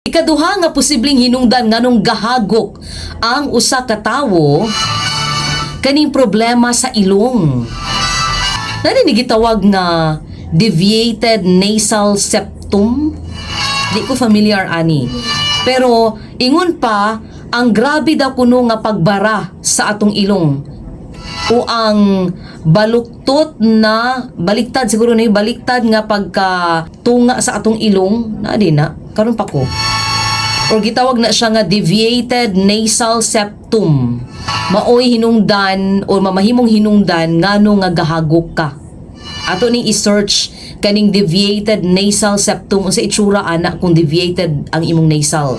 Ikaduha nga posibleng hinungdan nganong gahagok ang usa ka tawo kaning problema sa ilong. Nani ni gitawag nga deviated nasal septum? Di ko familiar ani. Pero ingon pa ang grabe daw kuno nga pagbara sa atong ilong o ang baluktot na baliktad siguro na yung baliktad nga pagkatunga sa atong ilong na di na karon pa ko or gitawag na siya nga deviated nasal septum. Maoy hinungdan o mamahimong hinungdan ngano nga gahagok ka. Ato ning i-search kaning deviated nasal septum unsa itsura ana kung deviated ang imong nasal.